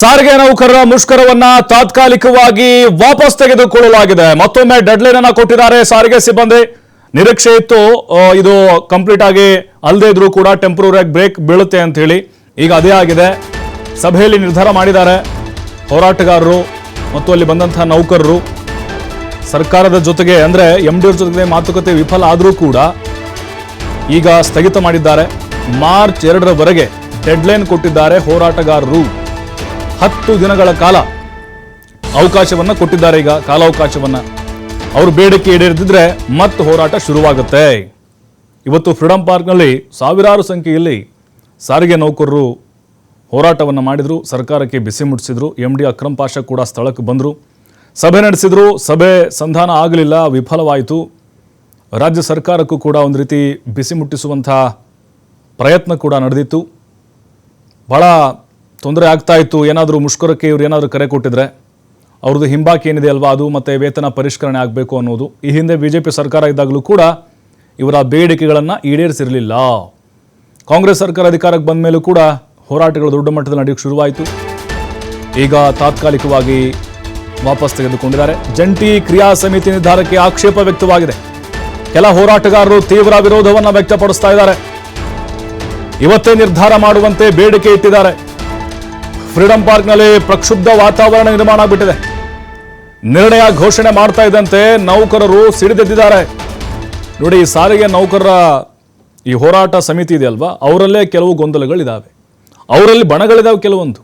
ಸಾರಿಗೆ ನೌಕರರ ಮುಷ್ಕರವನ್ನ ತಾತ್ಕಾಲಿಕವಾಗಿ ವಾಪಸ್ ತೆಗೆದುಕೊಳ್ಳಲಾಗಿದೆ. ಮತ್ತೊಮ್ಮೆ ಡೆಡ್ಲೈನ್ ಅನ್ನು ಕೊಟ್ಟಿದ್ದಾರೆ ಸಾರಿಗೆ ಸಿಬ್ಬಂದಿ. ನಿರೀಕ್ಷೆ ಇತ್ತು ಇದು ಕಂಪ್ಲೀಟ್ ಆಗಿ ಅಲ್ಲದೆ ಇದ್ರೂ ಕೂಡ ಟೆಂಪರರಿ ಬ್ರೇಕ್ ಬೀಳುತ್ತೆ ಅಂತ ಹೇಳಿ. ಈಗ ಅದೇ ಆಗಿದೆ. ಸಭೆಯಲ್ಲಿ ನಿರ್ಧಾರ ಮಾಡಿದ್ದಾರೆ ಹೋರಾಟಗಾರರು ಮತ್ತು ಅಲ್ಲಿ ಬಂದಂತಹ ನೌಕರರು. ಸರ್ಕಾರದ ಜೊತೆಗೆ ಅಂದ್ರೆ ಎಂಡಿ ಜೊತೆಗೆ ಮಾತುಕತೆ ವಿಫಲ ಆದರೂ ಕೂಡ ಈಗ ಸ್ಥಗಿತ ಮಾಡಿದ್ದಾರೆ. ಮಾರ್ಚ್ 2ರವರೆಗೆ ಡೆಡ್ಲೈನ್ ಕೊಟ್ಟಿದ್ದಾರೆ ಹೋರಾಟಗಾರರು. 10 ದಿನಗಳ ಕಾಲ ಅವಕಾಶವನ್ನ ಕೊಟ್ಟಿದ್ದಾರೆ. ಈಗ ಕಾಲಾವಕಾಶವನ್ನ ಅವರು ಬೇಡಿಕೆ ಈಡೇರಿದ್ರೆ ಮತ್ತೆ ಹೋರಾಟ ಶುರುವಾಗುತ್ತೆ. ಇವತ್ತು ಫ್ರೀಡಂ ಪಾರ್ಕ್ನಲ್ಲಿ ಸಾವಿರಾರು ಸಂಖ್ಯೆಯಲ್ಲಿ ಸಾರಿಗೆ ನೌಕರರು ಹೋರಾಟವನ್ನು ಮಾಡಿದ್ರು. ಸರ್ಕಾರಕ್ಕೆ ಬಿಸಿ ಮುಟ್ಟಿಸಿದ್ರು. MD ಅಕ್ರಮ್ ಪಾಷಾ ಕೂಡ ಸ್ಥಳಕ್ಕೆ ಬಂದರು, ಸಭೆ ನಡೆಸಿದ್ರು. ಸಭೆ ಸಂಧಾನ ಆಗಲಿಲ್ಲ, ವಿಫಲವಾಯಿತು. ರಾಜ್ಯ ಸರ್ಕಾರಕ್ಕೂ ಕೂಡ ಒಂದು ರೀತಿ ಬಿಸಿ ಮುಟ್ಟಿಸುವಂಥ ಪ್ರಯತ್ನ ಕೂಡ ನಡೆದಿತ್ತು. ಭಾಳ ತೊಂದರೆ ಆಗ್ತಾ ಇತ್ತು. ಏನಾದರೂ ಮುಷ್ಕರಕ್ಕೆ ಇವರು ಏನಾದರೂ ಕರೆ ಕೊಟ್ಟಿದ್ರೆ ಅವ್ರದ್ದು ಹಿಂಬಾಕಿ ಏನಿದೆ ಅಲ್ವಾ, ಅದು ಮತ್ತು ವೇತನ ಪರಿಷ್ಕರಣೆ ಆಗಬೇಕು ಅನ್ನೋದು. ಈ ಹಿಂದೆ BJP ಸರ್ಕಾರ ಇದ್ದಾಗಲೂ ಕೂಡ ಇವರ ಬೇಡಿಕೆಗಳನ್ನು ಈಡೇರಿಸಿರಲಿಲ್ಲ. ಕಾಂಗ್ರೆಸ್ ಸರ್ಕಾರ ಅಧಿಕಾರಕ್ಕೆ ಬಂದ ಮೇಲೂ ಕೂಡ ಹೋರಾಟಗಳು ದೊಡ್ಡ ಮಟ್ಟದಲ್ಲಿ ನಡೆಯೋಕ್ಕೆ ಶುರುವಾಯಿತು. ಈಗ ತಾತ್ಕಾಲಿಕವಾಗಿ ವಾಪಸ್ ತೆಗೆದುಕೊಂಡಿದ್ದಾರೆ. ಜಂಟಿ ಕ್ರಿಯಾ ಸಮಿತಿ ನಿರ್ಧಾರಕ್ಕೆ ಆಕ್ಷೇಪ ವ್ಯಕ್ತವಾಗಿದೆ. ಕೆಲ ಹೋರಾಟಗಾರರು ತೀವ್ರ ವಿರೋಧವನ್ನು ವ್ಯಕ್ತಪಡಿಸ್ತಾ ಇದ್ದಾರೆ. ಇವತ್ತೇ ನಿರ್ಧಾರ ಮಾಡುವಂತೆ ಬೇಡಿಕೆ ಇಟ್ಟಿದ್ದಾರೆ. ಫ್ರೀಡಂ ಪಾರ್ಕ್ನಲ್ಲಿ ಪ್ರಕ್ಷುಬ್ಧ ವಾತಾವರಣ ನಿರ್ಮಾಣ ಆಗಿಬಿಟ್ಟಿದೆ. ನಿರ್ಣಯ ಘೋಷಣೆ ಮಾಡ್ತಾ ಇದ್ದಂತೆ ನೌಕರರು ಸಿಡಿದೆದ್ದಿದ್ದಾರೆ. ನೋಡಿ, ಈ ಸಾರಿಗೆ ನೌಕರರ ಈ ಹೋರಾಟ ಸಮಿತಿ ಇದೆ ಅಲ್ವಾ, ಅವರಲ್ಲೇ ಕೆಲವು ಗೊಂದಲಗಳಿದ್ದಾವೆ, ಅವರಲ್ಲಿ ಬಣಗಳಿದ್ದಾವೆ ಕೆಲವೊಂದು.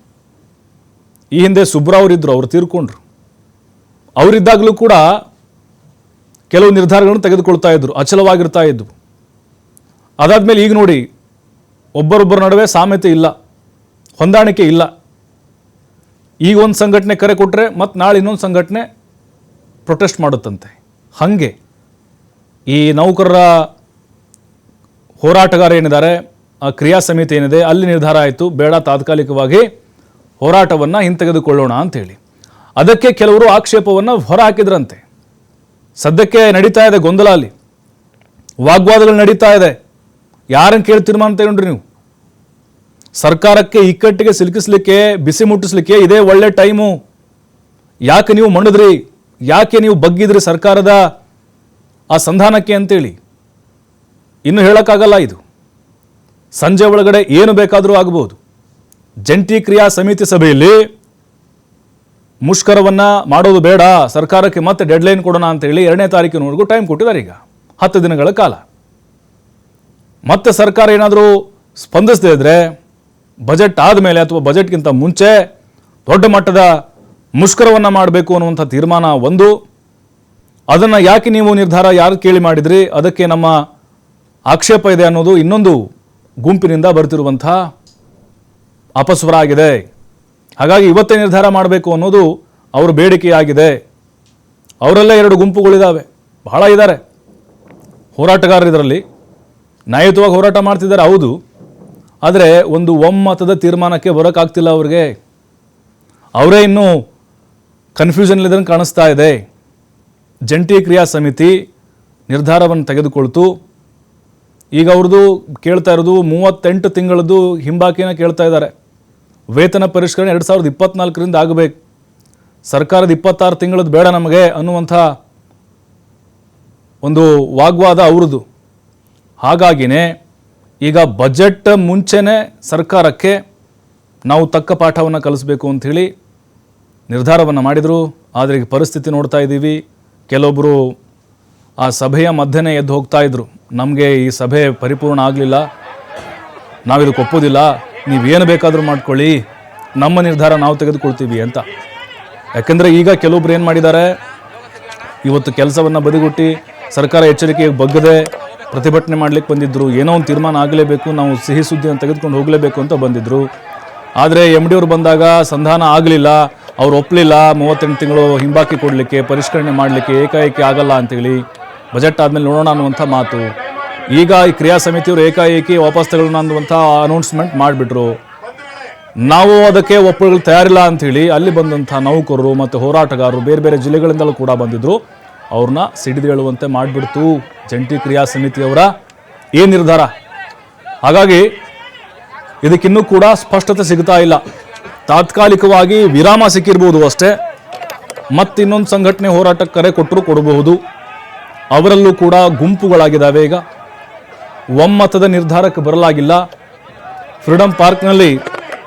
ಈ ಹಿಂದೆ ಸುಬ್ರಾವ್ ಇದ್ರು, ಅವರು ತೀರ್ಕೊಂಡ್ರು. ಅವರಿದ್ದಾಗಲೂ ಕೂಡ ಕೆಲವು ನಿರ್ಧಾರಗಳನ್ನು ತೆಗೆದುಕೊಳ್ತಾ ಇದ್ರು, ಅಚಲವಾಗಿರ್ತಾ ಇದ್ವು. ಅದಾದ್ಮೇಲೆ ಈಗ ನೋಡಿ, ಒಬ್ಬರೊಬ್ಬರ ನಡುವೆ ಸಾಮ್ಯತೆ ಇಲ್ಲ, ಹೊಂದಾಣಿಕೆ ಇಲ್ಲ. ಈಗ ಒಂದು ಸಂಘಟನೆ ಕರೆ ಕೊಟ್ಟರೆ ಮತ್ತು ನಾಳೆ ಇನ್ನೊಂದು ಸಂಘಟನೆ ಪ್ರೊಟೆಸ್ಟ್ ಮಾಡುತ್ತಂತೆ. ಹಾಗೆ ಈ ನೌಕರರ ಹೋರಾಟಗಾರ ಏನಿದ್ದಾರೆ, ಆ ಕ್ರಿಯಾ ಸಮಿತಿ ಏನಿದೆ, ಅಲ್ಲಿ ನಿರ್ಧಾರ ಆಯಿತು, ಬೇಡ ತಾತ್ಕಾಲಿಕವಾಗಿ ಹೋರಾಟವನ್ನು ಹಿಂತೆಗೆದುಕೊಳ್ಳೋಣ ಅಂಥೇಳಿ. ಅದಕ್ಕೆ ಕೆಲವರು ಆಕ್ಷೇಪವನ್ನು ಹೊರ ಹಾಕಿದ್ರಂತೆ. ಸದ್ಯಕ್ಕೆ ನಡೀತಾ ಇದೆ ಗೊಂದಲ, ಅಲ್ಲಿ ವಾಗ್ವಾದಗಳು ನಡೀತಾ ಇದೆ. ಯಾರನ್ನು ಕೇಳಿ ತೀರ್ಮಾನ ತಗೊಂಡ್ರಿ ನೀವು? ಸರ್ಕಾರಕ್ಕೆ ಇಕ್ಕಟ್ಟಿಗೆ ಸಿಲುಕಿಸ್ಲಿಕ್ಕೆ, ಬಿಸಿ ಮುಟ್ಟಿಸ್ಲಿಕ್ಕೆ ಇದೇ ಒಳ್ಳೆ ಟೈಮು. ಯಾಕೆ ನೀವು ಮಣಿದ್ರಿ? ಯಾಕೆ ನೀವು ಬಗ್ಗಿದ್ರಿ ಸರ್ಕಾರದ ಆ ಸಂಧಾನಕ್ಕೆ ಅಂತೇಳಿ? ಇನ್ನು ಹೇಳೋಕ್ಕಾಗಲ್ಲ. ಇದು ಸಂಜೆ ಒಳಗಡೆ ಏನು ಬೇಕಾದರೂ ಆಗಬಹುದು. ಜಂಟಿ ಕ್ರಿಯಾ ಸಮಿತಿ ಸಭೆಯಲ್ಲಿ ಮುಷ್ಕರವನ್ನು ಮಾಡೋದು ಬೇಡ, ಸರ್ಕಾರಕ್ಕೆ ಮತ್ತೆ ಡೆಡ್ಲೈನ್ ಕೊಡೋಣ ಅಂತೇಳಿ 2ನೇ ತಾರೀಕಿನವರೆಗೂ ಟೈಮ್ ಕೊಟ್ಟಿದ್ದಾರೆ. ಈಗ 10 ದಿನಗಳ ಕಾಲ. ಮತ್ತೆ ಸರ್ಕಾರ ಏನಾದರೂ ಸ್ಪಂದಿಸದೇ ಇದ್ರೆ ಬಜೆಟ್ ಆದಮೇಲೆ ಅಥವಾ ಬಜೆಟ್ಗಿಂತ ಮುಂಚೆ ದೊಡ್ಡ ಮಟ್ಟದ ಮುಷ್ಕರವನ್ನು ಮಾಡಬೇಕು ಅನ್ನುವಂಥ ತೀರ್ಮಾನ ಒಂದು. ಅದನ್ನು ಯಾಕೆ ನೀವು ನಿರ್ಧಾರ ಯಾರು ಕೇಳಿ ಮಾಡಿದ್ರಿ, ಅದಕ್ಕೆ ನಮ್ಮ ಆಕ್ಷೇಪ ಇದೆ ಅನ್ನೋದು ಇನ್ನೊಂದು ಗುಂಪಿನಿಂದ ಬರ್ತಿರುವಂಥ ಅಪಸ್ವರ ಆಗಿದೆ. ಹಾಗಾಗಿ ಇವತ್ತೇ ನಿರ್ಧಾರ ಮಾಡಬೇಕು ಅನ್ನೋದು ಅವರ ಬೇಡಿಕೆಯಾಗಿದೆ. ಅವರಲ್ಲೇ 2 ಗುಂಪುಗಳಿದ್ದಾವೆ, ಬಹಳ ಇದ್ದಾರೆ ಹೋರಾಟಗಾರರು. ಇದರಲ್ಲಿ ನ್ಯಾಯಯುತವಾಗಿ ಹೋರಾಟ ಮಾಡ್ತಿದ್ದಾರೆ, ಹೌದು. ಆದರೆ ಒಂದು ಒಮ್ಮತದ ತೀರ್ಮಾನಕ್ಕೆ ಬರೋಕ್ಕಾಗ್ತಿಲ್ಲ ಅವ್ರಿಗೆ. ಅವರೇ ಇನ್ನೂ ಕನ್ಫ್ಯೂಷನ್ಲಿದ್ದಂಗೆ ಕಾಣಿಸ್ತಾ ಇದೆ. ಜಂಟಿ ಕ್ರಿಯಾ ಸಮಿತಿ ನಿರ್ಧಾರವನ್ನು ತೆಗೆದುಕೊಳ್ತು. ಈಗ ಅವ್ರದ್ದು ಕೇಳ್ತಾ ಇರೋದು 38 ತಿಂಗಳದ್ದು ಹಿಂಬಾಕಿನ ಕೇಳ್ತಾ ಇದ್ದಾರೆ. ವೇತನ ಪರಿಷ್ಕರಣೆ 2024ರಿಂದ ಆಗಬೇಕು, ಸರ್ಕಾರದ 26 ತಿಂಗಳದ್ದು ಬೇಡ ನಮಗೆ ಅನ್ನುವಂಥ ಒಂದು ವಾಗ್ವಾದ ಅವ್ರದ್ದು. ಹಾಗಾಗಿನೇ ಈಗ ಬಜೆಟ್ ಮುಂಚೆನೇ ಸರ್ಕಾರಕ್ಕೆ ನಾವು ತಕ್ಕ ಪಾಠವನ್ನು ಕಲಿಸ್ಬೇಕು ಅಂಥೇಳಿ ನಿರ್ಧಾರವನ್ನು ಮಾಡಿದರು. ಆದರೆ ಈಗ ಪರಿಸ್ಥಿತಿ ನೋಡ್ತಾ ಇದ್ದೀವಿ, ಕೆಲವೊಬ್ಬರು ಆ ಸಭೆಯ ಮಧ್ಯೆ ಎದ್ದು ಹೋಗ್ತಾ ಇದ್ರು, ನಮಗೆ ಈ ಸಭೆ ಪರಿಪೂರ್ಣ ಆಗಲಿಲ್ಲ, ನಾವಿದಕ್ಕೆ ಒಪ್ಪೋದಿಲ್ಲ, ನೀವೇನು ಬೇಕಾದರೂ ಮಾಡ್ಕೊಳ್ಳಿ, ನಮ್ಮ ನಿರ್ಧಾರ ನಾವು ತೆಗೆದುಕೊಳ್ತೀವಿ ಅಂತ. ಯಾಕೆಂದರೆ ಈಗ ಕೆಲವೊಬ್ರು ಏನು ಮಾಡಿದ್ದಾರೆ, ಇವತ್ತು ಕೆಲಸವನ್ನು ಬದಿಗೊಟ್ಟಿ ಸರ್ಕಾರ ಎಚ್ಚರಿಕೆಗೆ ಬಗ್ಗದೆ ಪ್ರತಿಭಟನೆ ಮಾಡಲಿಕ್ಕೆ ಬಂದಿದ್ದರು. ಏನೋ ಒಂದು ತೀರ್ಮಾನ ಆಗಲೇಬೇಕು, ನಾವು ಸಿಹಿ ಸುದ್ದಿಯನ್ನು ತೆಗೆದುಕೊಂಡು ಹೋಗಲೇಬೇಕು ಅಂತ ಬಂದಿದ್ದರು. ಆದರೆ MD ಅವರು ಬಂದಾಗ ಸಂಧಾನ ಆಗಲಿಲ್ಲ, ಅವ್ರು ಒಪ್ಪಲಿಲ್ಲ. 38 ತಿಂಗಳು ಹಿಂಬಾಕಿ ಕೊಡಲಿಕ್ಕೆ, ಪರಿಷ್ಕರಣೆ ಮಾಡಲಿಕ್ಕೆ ಏಕಾಏಕಿ ಆಗಲ್ಲ ಅಂತೇಳಿ ಬಜೆಟ್ ಆದಮೇಲೆ ನೋಡೋಣ ಅನ್ನುವಂಥ ಮಾತು. ಈಗ ಈ ಕ್ರಿಯಾ ಸಮಿತಿಯವರು ಏಕಾಏಕಿ ವಾಪಸ್ ತಗೊಳ್ಳೋಣ ಅನ್ನುವಂಥ ಅನೌನ್ಸ್ಮೆಂಟ್ ಮಾಡಿಬಿಟ್ರು. ನಾವು ಅದಕ್ಕೆ ಒಪ್ಪಲು ತಯಾರಿಲ್ಲ ಅಂಥೇಳಿ ಅಲ್ಲಿ ಬಂದಂಥ ನೌಕರರು ಮತ್ತು ಹೋರಾಟಗಾರರು ಬೇರೆ ಬೇರೆ ಜಿಲ್ಲೆಗಳಿಂದಲೂ ಕೂಡ ಬಂದಿದ್ದರು. ಅವ್ರನ್ನ ಸಿಡಿದೇಳುವಂತೆ ಮಾಡಿಬಿಡ್ತು ಜಂಟಿ ಕ್ರಿಯಾ ಸಮಿತಿಯವರ ಈ ನಿರ್ಧಾರ. ಹಾಗಾಗಿ ಇದಕ್ಕಿನ್ನೂ ಕೂಡ ಸ್ಪಷ್ಟತೆ ಸಿಗ್ತಾ ಇಲ್ಲ. ತಾತ್ಕಾಲಿಕವಾಗಿ ವಿರಾಮ ಸಿಕ್ಕಿರ್ಬೋದು ಅಷ್ಟೇ. ಮತ್ತಿನ್ನೊಂದು ಸಂಘಟನೆ ಹೋರಾಟಕ್ಕೆ ಕರೆ ಕೊಟ್ಟರು ಕೊಡಬಹುದು. ಅವರಲ್ಲೂ ಕೂಡ ಗುಂಪುಗಳಾಗಿದ್ದಾವೆ. ಈಗ ಒಮ್ಮತದ ನಿರ್ಧಾರಕ್ಕೆ ಬರಲಾಗಿಲ್ಲ. ಫ್ರೀಡಂ ಪಾರ್ಕ್ನಲ್ಲಿ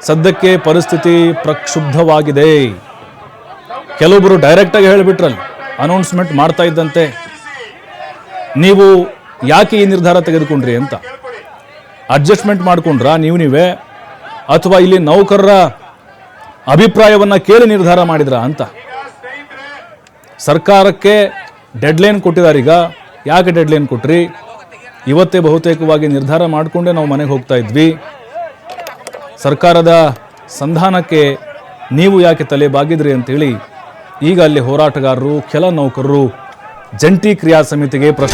ಸದ್ಯಕ್ಕೆ ಪರಿಸ್ಥಿತಿ ಪ್ರಕ್ಷುಬ್ಧವಾಗಿದೆ. ಕೆಲವೊಬ್ಬರು ಡೈರೆಕ್ಟಾಗಿ ಹೇಳಿಬಿಟ್ರಲ್ಲಿ, ಅನೌನ್ಸ್ಮೆಂಟ್ ಮಾಡ್ತಾ ಇದ್ದಂತೆ, ನೀವು ಯಾಕೆ ಈ ನಿರ್ಧಾರ ತೆಗೆದುಕೊಂಡ್ರಿ ಅಂತ. ಅಡ್ಜಸ್ಟ್ಮೆಂಟ್ ಮಾಡ್ಕೊಂಡ್ರಾ ನೀವೇ, ಅಥವಾ ಇಲ್ಲಿ ನೌಕರರ ಅಭಿಪ್ರಾಯವನ್ನು ಕೇಳಿ ನಿರ್ಧಾರ ಮಾಡಿದ್ರಾ ಅಂತ. ಸರ್ಕಾರಕ್ಕೆ ಡೆಡ್ಲೈನ್ ಕೊಟ್ಟಿದ್ದಾರೆ. ಈಗ ಯಾಕೆ ಡೆಡ್ಲೈನ್ ಕೊಟ್ರಿ? ಇವತ್ತೇ ಬಹುತೇಕವಾಗಿ ನಿರ್ಧಾರ ಮಾಡಿಕೊಂಡೇ ನಾವು ಮನೆಗೆ ಹೋಗ್ತಾ ಇದ್ವಿ. ಸರ್ಕಾರದ ಸಂಧಾನಕ್ಕೆ ನೀವು ಯಾಕೆ ತಲೆ ಬಾಗಿದ್ರಿ ಅಂತೇಳಿ ಈಗ ಅಲ್ಲಿ ಹೋರಾಟಗಾರರು, ಕೆಲ ನೌಕರರು ಜಂಟಿ ಕ್ರಿಯಾ ಸಮಿತಿಗೆ ಪ್ರಶ್ನೆ